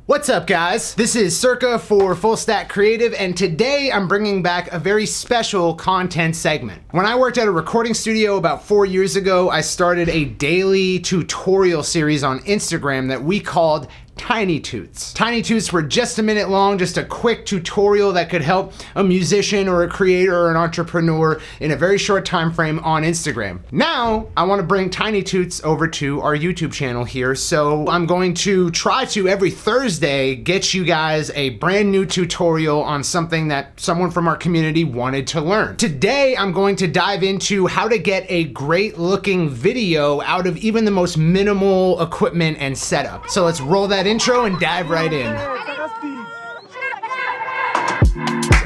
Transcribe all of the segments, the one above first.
What's up, guys? This is Circa for Full Stack Creative, and today I'm bringing back a very special content segment. When I worked at a recording studio about 4 years ago, I started a daily tutorial series on Instagram that we called Tiny Tutes. Tiny Tutes were just a minute long, just a quick tutorial that could help a musician or a creator or an entrepreneur in a very short time frame on Instagram. Now, I want to bring Tiny Tutes over to our YouTube channel here, so I'm going to try to every Thursday get you guys a brand new tutorial on something that someone from our community wanted to learn. Today, I'm going to dive into how to get a great looking video out of even the most minimal equipment and setup. So let's roll that intro and dive right in.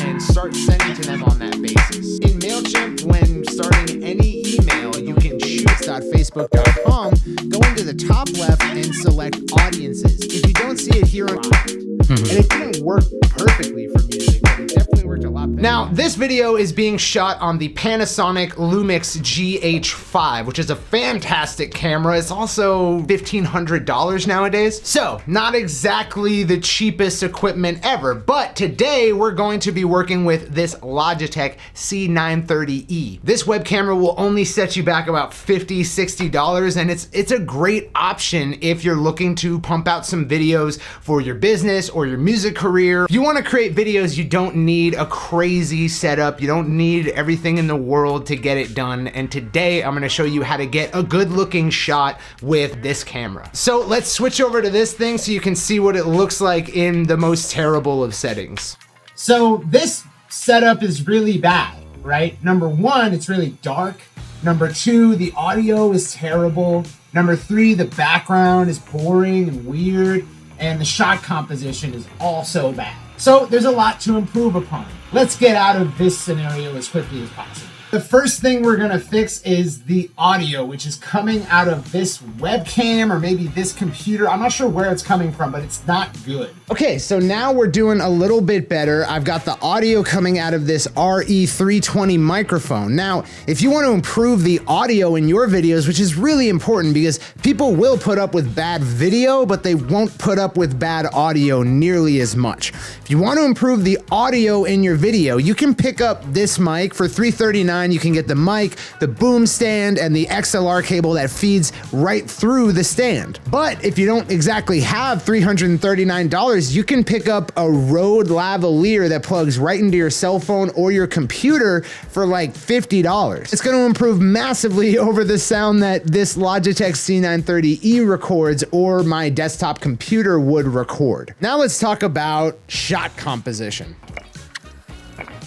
And start sending to them on that basis. In MailChimp, when starting any email, you can shoots.facebook.com, go into the top left and select audiences. If you don't see it here on and it didn't work perfectly for music, but it definitely worked a lot better. Now, this video is being shot on the Panasonic Lumix GH5, which is a fantastic camera. It's also $1,500 nowadays. So, not exactly the cheapest equipment ever, but today we're going to be working with this Logitech C930E. This web camera will only set you back about $50, $60, and it's a great option if you're looking to pump out some videos for your business or your music career. If you want to create videos, you don't need a crazy setup. You don't need everything in the world to get it done. And today I'm going to show you how to get a good looking shot with this camera. So let's switch over to this thing so you can see what it looks like in the most terrible of settings. So this setup is really bad, right? Number one, it's really dark. Number two, the audio is terrible. Number three, the background is boring and weird. And the shot composition is also bad. So there's a lot to improve upon. Let's get out of this scenario as quickly as possible. The first thing we're gonna fix is the audio, which is coming out of this webcam or maybe this computer. I'm not sure where it's coming from, but it's not good. Okay, so now we're doing a little bit better. I've got the audio coming out of this RE320 microphone. Now, if you want to improve the audio in your videos, which is really important because people will put up with bad video, but they won't put up with bad audio nearly as much. If you want to improve the audio in your video, you can pick up this mic for $339. You can get the mic, the boom stand, and the XLR cable that feeds right through the stand. But if you don't exactly have $339, you can pick up a Rode lavalier that plugs right into your cell phone or your computer for like $50. It's going to improve massively over the sound that this Logitech C930E records or my desktop computer would record. Now let's talk about shot composition.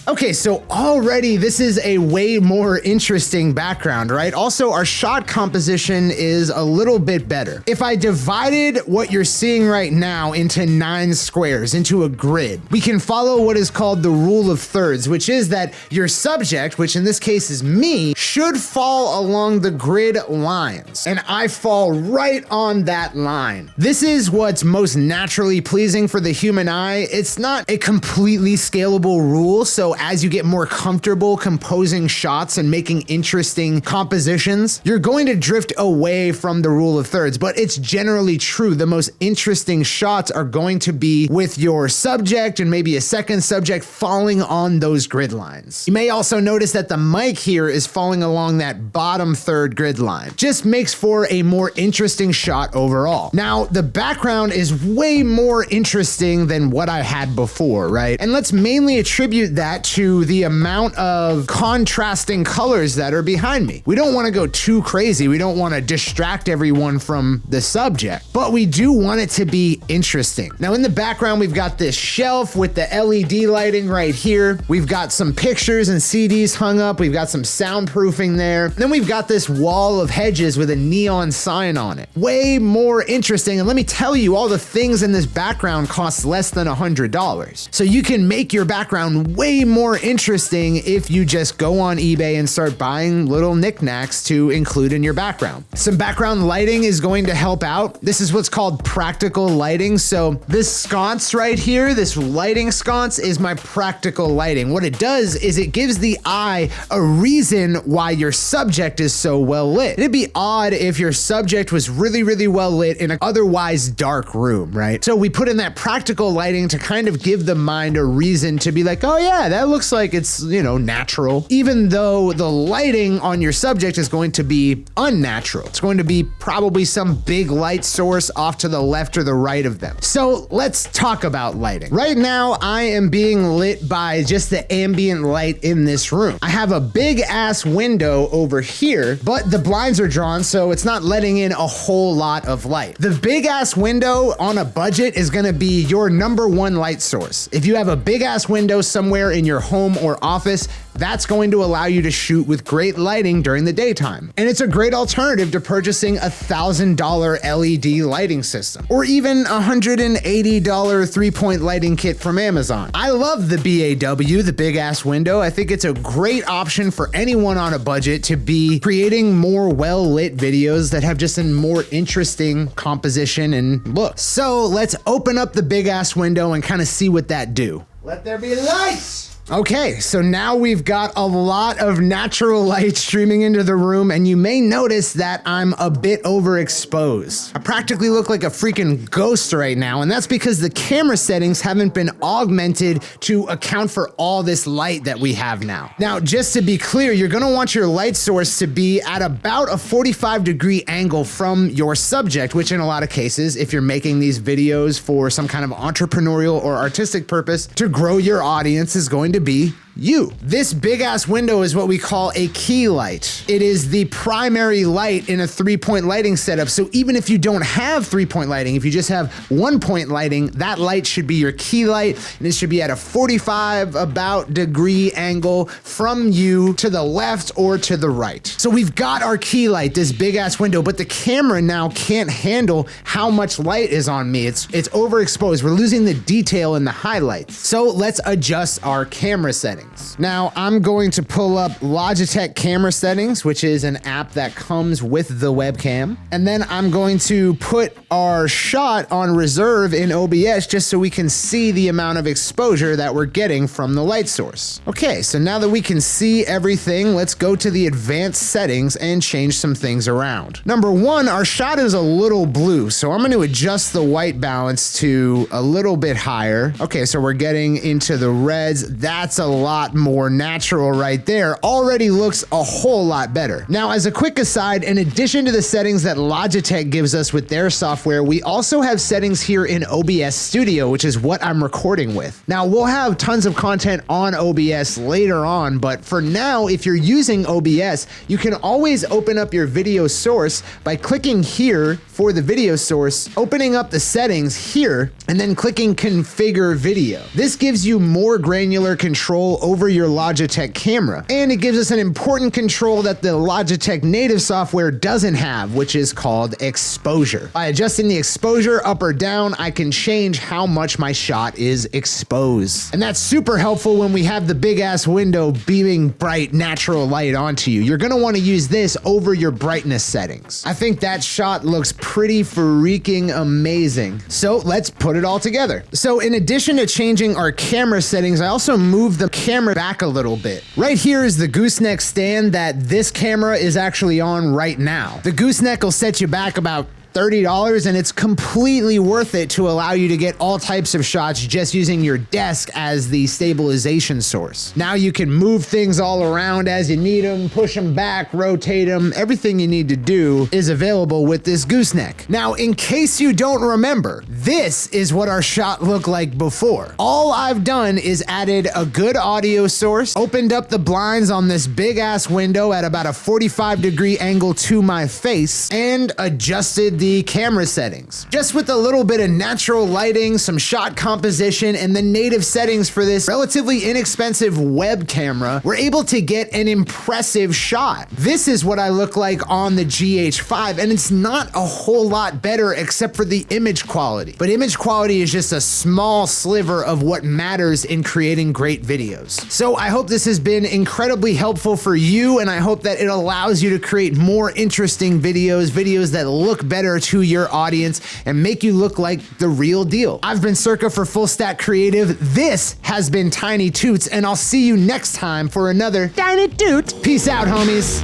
Okay, so already this is a way more interesting background, right? Also, our shot composition is a little bit better. If I divided what you're seeing right now into 9 squares, into a grid, we can follow what is called the rule of thirds, which is that your subject, which in this case is me, should fall along the grid lines. And I fall right on that line. This is what's most naturally pleasing for the human eye. It's not a completely scalable rule, so as you get more comfortable composing shots and making interesting compositions, you're going to drift away from the rule of thirds, but it's generally true. The most interesting shots are going to be with your subject and maybe a second subject falling on those grid lines. You may also notice that the mic here is falling along that bottom third grid line. Just makes for a more interesting shot overall. Now, the background is way more interesting than what I had before, right? And let's mainly attribute that to the amount of contrasting colors that are behind me. We don't want to go too crazy. We don't want to distract everyone from the subject, but we do want it to be interesting. Now in the background, we've got this shelf with the LED lighting right here. We've got some pictures and CDs hung up. We've got some soundproofing there. Then we've got this wall of hedges with a neon sign on it. Way more interesting. And let me tell you, all the things in this background cost less than $100. So you can make your background way more interesting if you just go on eBay and start buying little knickknacks to include in your background. Some background lighting is going to help out. This is what's called practical lighting. So this sconce right here, this lighting sconce, is my practical lighting. What it does is it gives the eye a reason why your subject is so well lit. It'd be odd if your subject was really, really well lit in an otherwise dark room, right? So we put in that practical lighting to kind of give the mind a reason to be like, oh yeah, that looks like it's, you know, natural, even though the lighting on your subject is going to be unnatural. It's going to be probably some big light source off to the left or the right of them. So let's talk about lighting. Right now, I am being lit by just the ambient light in this room. I have a big ass window over here, but the blinds are drawn, so it's not letting in a whole lot of light. The big ass window on a budget is gonna be your number one light source. If you have a big ass window somewhere in your home or office, that's going to allow you to shoot with great lighting during the daytime. And it's a great alternative to purchasing a $1,000 LED lighting system, or even a $180 3-point lighting kit from Amazon. I love the BAW, the big ass window. I think it's a great option for anyone on a budget to be creating more well-lit videos that have just a more interesting composition and look. So let's open up the big ass window and kind of see what that do. Let there be lights! Okay, so now we've got a lot of natural light streaming into the room, and you may notice that I'm a bit overexposed. I practically look like a freaking ghost right now, and that's because the camera settings haven't been augmented to account for all this light that we have now. Now, just to be clear, you're gonna want your light source to be at about a 45-degree angle from your subject, which in a lot of cases, if you're making these videos for some kind of entrepreneurial or artistic purpose to grow your audience, is going to be you. This big ass window is what we call a key light. It is the primary light in a 3-point lighting setup. So even if you don't have 3-point lighting, if you just have 1-point lighting, that light should be your key light, and it should be at a 45 about degree angle from you to the left or to the right. So we've got our key light, this big ass window, but the camera now can't handle how much light is on me. It's overexposed. We're losing the detail in the highlights. So let's adjust our camera settings. Now I'm going to pull up Logitech camera settings, which is an app that comes with the webcam. And then I'm going to put our shot on reserve in OBS just so we can see the amount of exposure that we're getting from the light source. Okay, so now that we can see everything, let's go to the advanced settings and change some things around. Number one, our shot is a little blue, so I'm going to adjust the white balance to a little bit higher. Okay, so we're getting into the reds. That's a lot more natural right there. Already looks a whole lot better. Now, as a quick aside, in addition to the settings that Logitech gives us with their software, we also have settings here in OBS Studio, which is what I'm recording with. Now, we'll have tons of content on OBS later on, but for now, if you're using OBS, you can always open up your video source by clicking here for the video source, opening up the settings here, and then clicking Configure Video. This gives you more granular control over your Logitech camera, and it gives us an important control that the Logitech native software doesn't have, which is called exposure. By adjusting the exposure up or down, I can change how much my shot is exposed. And that's super helpful when we have the big ass window beaming bright natural light onto you. You're gonna wanna use this over your brightness settings. I think that shot looks pretty freaking amazing. So let's put it all together. So in addition to changing our camera settings, I also moved the camera back a little bit. Right here is the gooseneck stand that this camera is actually on right now. The gooseneck will set you back about $30, and it's completely worth it to allow you to get all types of shots just using your desk as the stabilization source. Now you can move things all around as you need them, push them back, rotate them. Everything you need to do is available with this gooseneck. Now, in case you don't remember, this is what our shot looked like before. All I've done is added a good audio source, opened up the blinds on this big ass window at about a 45-degree angle to my face, and adjusted the camera settings. Just with a little bit of natural lighting, some shot composition, and the native settings for this relatively inexpensive web camera, we're able to get an impressive shot. This is what I look like on the GH5, and it's not a whole lot better except for the image quality. quality. But image quality is just a small sliver of what matters in creating great videos. So I hope this has been incredibly helpful for you, and I hope that it allows you to create more interesting videos that look better to your audience and make you look like the real deal. I've been Circa for Full Stack Creative. This has been Tiny Tutes, and I'll see you next time for another Tiny Toot. Peace out, homies.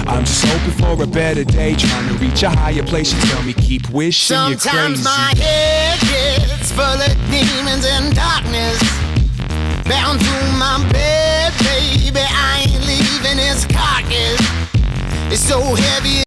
I'm just hoping for a better day, trying to reach a higher place. You tell me keep wishing you're crazy. Sometimes my head gets full of demons and darkness. Bound through my bed, baby, I ain't leaving this carcass. It's so heavy.